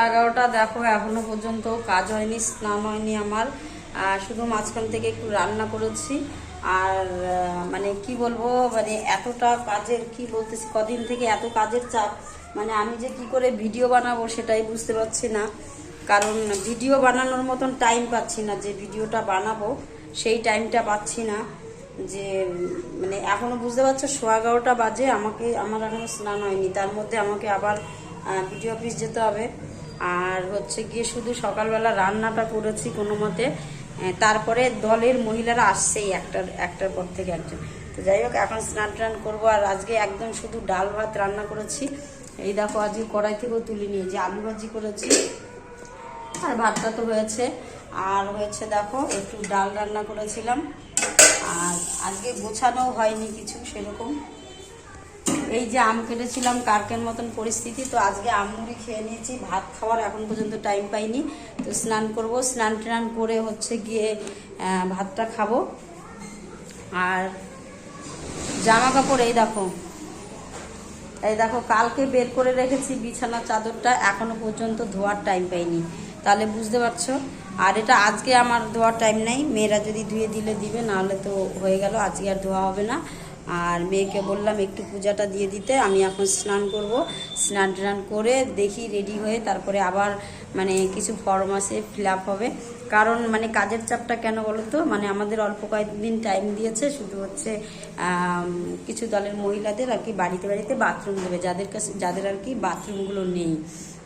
11:15 দেখো এখনো পর্যন্ত কাজ হয়নি, স্নান হয়নি আমার। শুধু মাঝখান থেকে একটু রান্না করেছি। আর মানে কি বলবো, মানে এতটা কাজের কি বলতেছি, কদিন থেকে এত কাজের চাপ, মানে আমি যে কি করে ভিডিও বানাবো সেটাই বুঝতে পারছি না। কারণ ভিডিও বানানোর মতন টাইম পাচ্ছি না, যে ভিডিওটা বানাবো সেই টাইমটা পাচ্ছি না। যে মানে এখনো বুঝতে পারছো 11:15 বাজে, আমার এখনো স্নান হয়নি, তার মধ্যে আমাকে আবার ভিডিও অফিস যেতে হবে। আর হচ্ছে গিয়ে শুধু সকালবেলা রান্নাটা করেছি কোনো মতে, তারপরে দলের মহিলারা আসছেই একটার পর থেকে একজন। তো যাই হোক, এখন স্নান টান করবো। আর আজকে একদম শুধু ডাল ভাত রান্না করেছি। এই দেখো আজকে কড়াই থেকেও তুলে নিয়ে যে আলু ভাজি করেছি, আর ভাতটা তো হয়েছে। আর হয়েছে দেখো একটু ডাল রান্না করেছিলাম। আর আজকে গোছানো হয়নি কিছু সেরকম। এই যে আম কেটেছিলাম, কার্কের মতন পরিস্থিতি। তো আজকে আম মুড়ি খেয়ে নিয়েছি, ভাত খাওয়ার এখন পর্যন্ত টাইম পাইনি। তো স্নান করব, স্নান টান করে হচ্ছে গিয়ে ভাতটা খাবো। আর জামা কাপড় এই দেখো কালকে বের করে রেখেছি বিছানা চাদরটা, এখনো পর্যন্ত ধোয়ার টাইম পাইনি, তাহলে বুঝতে পারছো। আর এটা আজকে আমার ধোয়ার টাইম নেই, মেয়েরা যদি ধুয়ে দিলে দিবে, নাহলে তো হয়ে গেল, আজকে আর ধোয়া হবে না। আর মেয়েকে বললাম একটু পূজাটা দিয়ে দিতে, আমি এখন স্নান করব। স্নান টান করে দেখি রেডি হয়ে তারপরে আবার মানে কিছু ফর্ম আছে ফিল আপ হবে। কারণ মানে কাজের চাপটা কেন বলো তো, মানে আমাদের অল্প কয়েকদিন টাইম দিয়েছে, শুধু হচ্ছে কিছু দলের মহিলাদের আর কি বাড়িতে বাড়িতে বাথরুম দেবে, যাদের আর কি বাথরুমগুলো নেই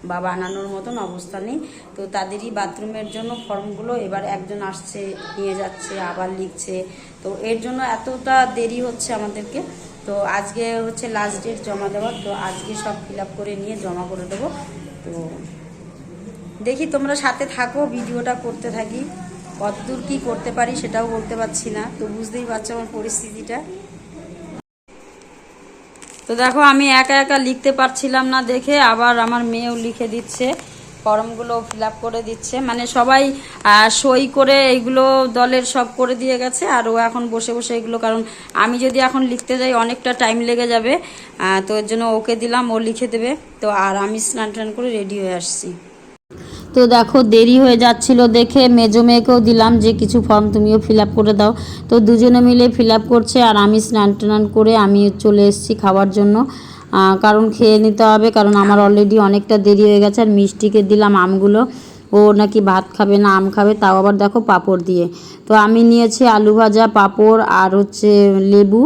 বা বানানোর মতন অবস্থা নেই। তো তাদেরই বাথরুমের জন্য ফর্মগুলো এবার একজন আসছে, নিয়ে যাচ্ছে, আবার লিখছে। তো এর জন্য এতটা দেরি হচ্ছে আমাদেরকে। তো আজকে হচ্ছে লাস্ট ডেট জমা দেওয়ার, তো আজকে সব ফিল আপ করে নিয়ে জমা করে দেবো। তো দেখি তোমরা সাথে থাকো, ভিডিওটা করতে থাকি, কতদূর কী করতে পারি সেটাও বলতে পারছি না। তো বুঝতেই পারছো আমার পরিস্থিতিটা। তো দেখো আমি একা একা লিখতে পারছিলাম না দেখে আবার আমার মেয়েও লিখে দিচ্ছে, ফর্মগুলো ফিল আপ করে দিচ্ছে, মানে সবাই সই করে এইগুলো দলের সব করে দিয়ে গেছে। আর ও এখন বসে বসে এগুলো, কারণ আমি যদি এখন লিখতে যাই অনেকটা টাইম লেগে যাবে, তো এর জন্য ওকে দিলাম, ও লিখে দেবে। তো আর আমি স্নান টান করে রেডি হয়ে আসছি। তো দেখো দেরি হয়ে যাচ্ছিল দেখে মেজো মেয়েকেও দিলাম যে কিছু ফর্ম তুমিও ফিল আপ করে দাও। তো দুজনে মিলে ফিল আপ করছে, আর আমি স্নান টান করে আমি চলে এসেছি খাওয়ার জন্য। কারণ খেয়ে নিতে হবে, কারণ আমার অলরেডি অনেকটা দেরি হয়ে গেছে। আর মিষ্টিকে দিলাম আমগুলো, ও নাকি ভাত খাবে না, আম খাবে, তাও আবার দেখো পাঁপড় দিয়ে। তো আমি নিয়েছি আলু ভাজা, পাঁপড় আর হচ্ছে লেবু,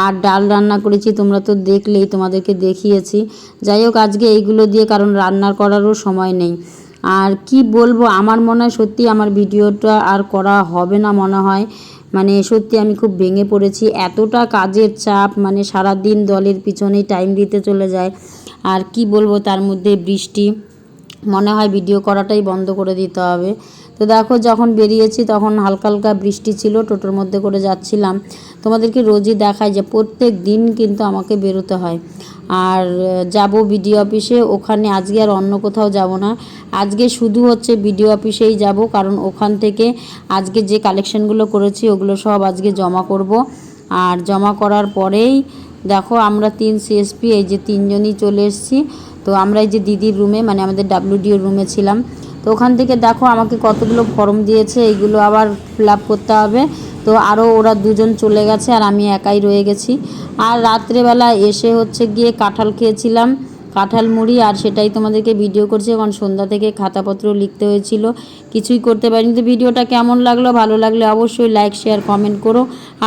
আর ডাল রান্না করেছি, তোমরা তো দেখলেই, তোমাদেরকে দেখিয়েছি। যাই হোক আজকে এইগুলো দিয়ে, কারণ রান্না করারও সময় নেই। আর কি বলবো, আমার মনে হয় সত্যি আমার ভিডিওটা আর করা হবে না মনে হয়। মানে সত্যি আমি খুব ভেঙে পড়েছি, এতটা কাজের চাপ, মানে সারাদিন দলের পিছনেই টাইম দিতে চলে যায়। আর কি বলবো, তার মধ্যে বৃষ্টি, মনে হয় ভিডিও করাটাই বন্ধ করে দিতে হবে। তো দেখো যখন বেরিয়েছি তখন হালকা হালকা বৃষ্টি ছিল, টোটোর মধ্যে করে যাচ্ছিলাম। তোমাদেরকে রোজই দেখায় যে প্রত্যেক দিন কিন্তু আমাকে বেরোতে হয়। আর যাব বিডিও অফিসে, ওখানে আজকে আর অন্য কোথাও যাব না, আজকে শুধু হচ্ছে বিডিও অফিসেই যাব। কারণ ওখান থেকে আজকে যে কালেকশনগুলো করেছি ওগুলো সব আজকে জমা করব। আর জমা করার পরেই দেখো আমরা 3 সিএসপি এই যে 3জনই চলে এসেছি। তো আমরা এই যে দিদির রুমে, মানে আমাদের ডাব্লিউডিও রুমে ছিলাম। তো ওখান থেকে দেখো আমাকে কতগুলো ফর্ম দিয়েছে, এইগুলো আবার ফিল আপ করতে হবে। তো আরও ওরা দুজন চলে গেছে, আর আমি একাই রয়ে গেছি। আর রাত্রেবেলা এসে হচ্ছে গিয়ে কাঁঠাল খেয়েছিলাম, কাঁঠাল মুড়ি, আর সেটাই তোমাদেরকে ভিডিও করছি। কারণ সন্ধ্যা থেকে খাতাপত্র লিখতে হয়েছিল, কিছুই করতে পারিনি। তো ভিডিওটা কেমন লাগলো, ভালো লাগলে অবশ্যই লাইক শেয়ার কমেন্ট করো।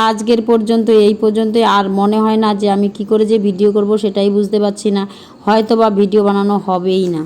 আজকের পর্যন্ত এই পর্যন্তই। আর মনে হয় না যে আমি কি করে যে ভিডিও করব সেটাই বুঝতে পারছি না, হয়তো বা ভিডিও বানানো হবেই না।